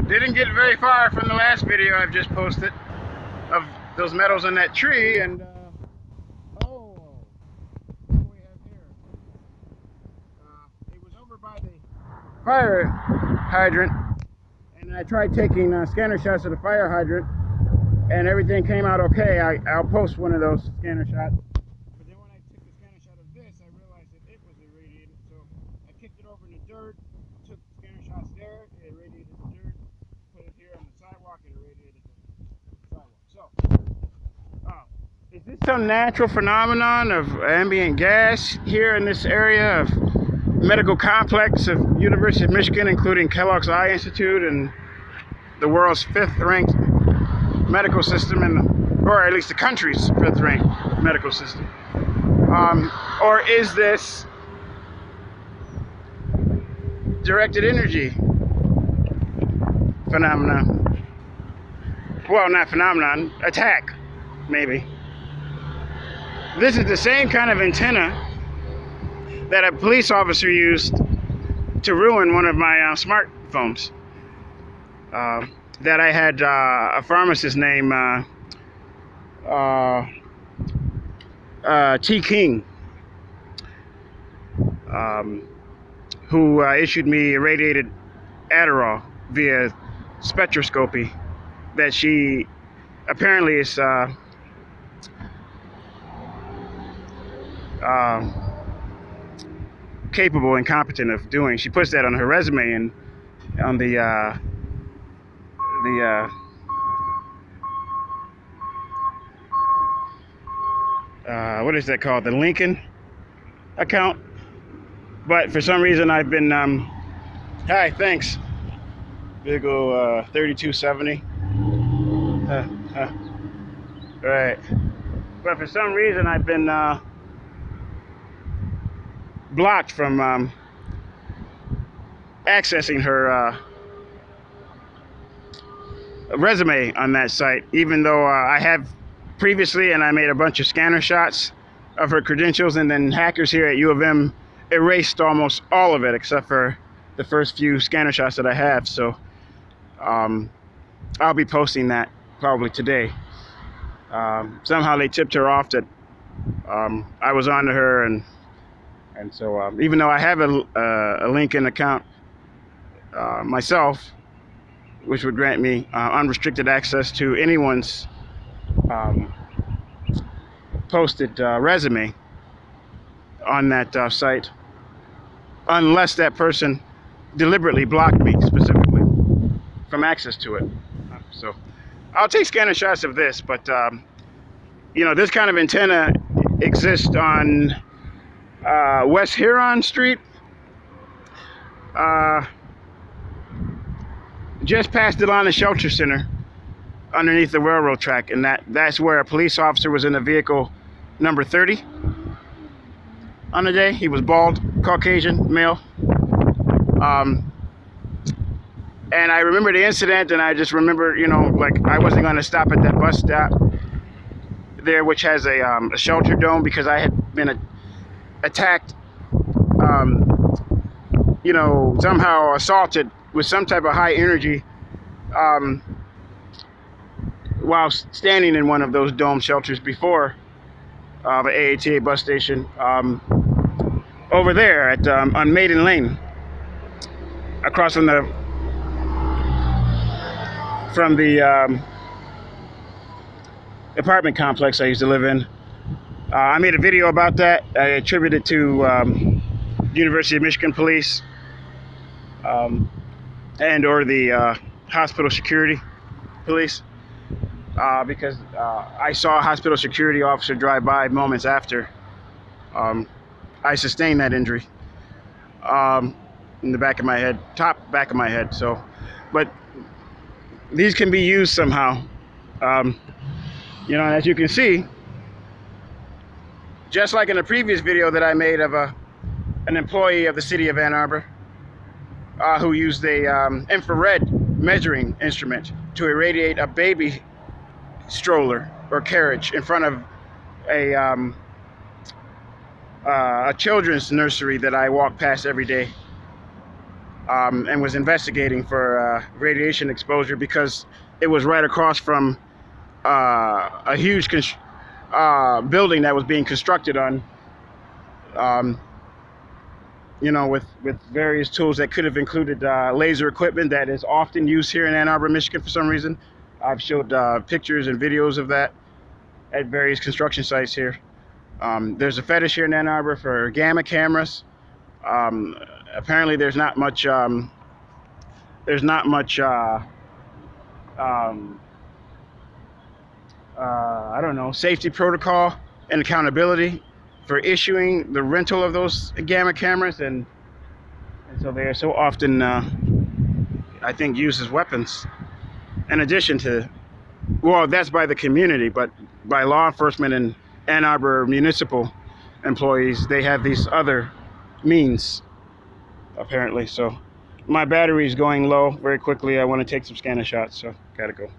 Didn't get very far from the last video I've just posted of those metals on that tree, and oh, what do we have here? It was over by the fire hydrant, and I tried taking scanner shots of the fire hydrant, and everything came out okay. I'll post one of those scanner shots. But then when I took the scanner shot of this, I realized that it was irradiated, so I kicked it over in the dirt, took scanner shots there, it irradiated the dirt, put it here on the sidewalk, it irradiated the sidewalk. So, is this some natural phenomenon of ambient gas here in this area of medical complex of University of Michigan, including Kellogg's Eye Institute and the world's 5th ranked medical system, or at least the country's 5th ranked medical system? Or is this directed energy phenomenon? Well, not phenomenon, attack, maybe. This is the same kind of antenna that a police officer used to ruin one of my smartphones. That I had a pharmacist named T. King, who issued me irradiated Adderall via spectroscopy that she apparently is capable and competent of doing. She puts that on her resume and on the what is that called? The Lincoln account. But for some reason I've been hi, thanks. Vigo 3270. Right. But for some reason I've been blocked from accessing her resume on that site, even though I have previously, and I made a bunch of scanner shots of her credentials, and then hackers here at U of M erased almost all of it except for the first few scanner shots that I have. So I'll be posting that probably today. Somehow they tipped her off that I was on to her, and so even though I have a Lincoln account myself, which would grant me unrestricted access to anyone's posted resume on that site, unless that person deliberately blocked me specifically from access to it. So I'll take scanner shots of this, but you know, this kind of antenna exists on West Huron Street, just past the Atlanta Shelter Center, underneath the railroad track, and that's where a police officer was in the vehicle number 30 on the day. He was bald, Caucasian, male. And I remember the incident, and I just remember, you know, like I wasn't going to stop at that bus stop there, which has a shelter dome, because I had been attacked, you know, somehow assaulted with some type of high energy while standing in one of those dome shelters before the AATA bus station over there at on Maiden Lane, across from the apartment complex I used to live in. I made a video about that. I attributed it to University of Michigan Police and or the hospital security police, because I saw a hospital security officer drive by moments after I sustained that injury in the back of my head, top back of my head. So, but these can be used somehow. You know, as you can see, just like in a previous video that I made of an employee of the city of Ann Arbor who used a infrared measuring instrument to irradiate a baby stroller or carriage in front of a children's nursery that I walk past every day. and was investigating for radiation exposure because it was right across from a huge building that was being constructed on, you know, with various tools that could have included laser equipment that is often used here in Ann Arbor, Michigan for some reason. I've showed pictures and videos of that at various construction sites here. There's a fetish here in Ann Arbor for gamma cameras. Apparently there's not much I don't know, safety protocol and accountability for issuing the rental of those gamma cameras, and so they are so often I think used as weapons. In addition to, well, that's by the community, but by law enforcement and Ann Arbor municipal employees, they have these other means apparently. So my battery is going low very quickly. I want to take some scanner shots, so gotta go.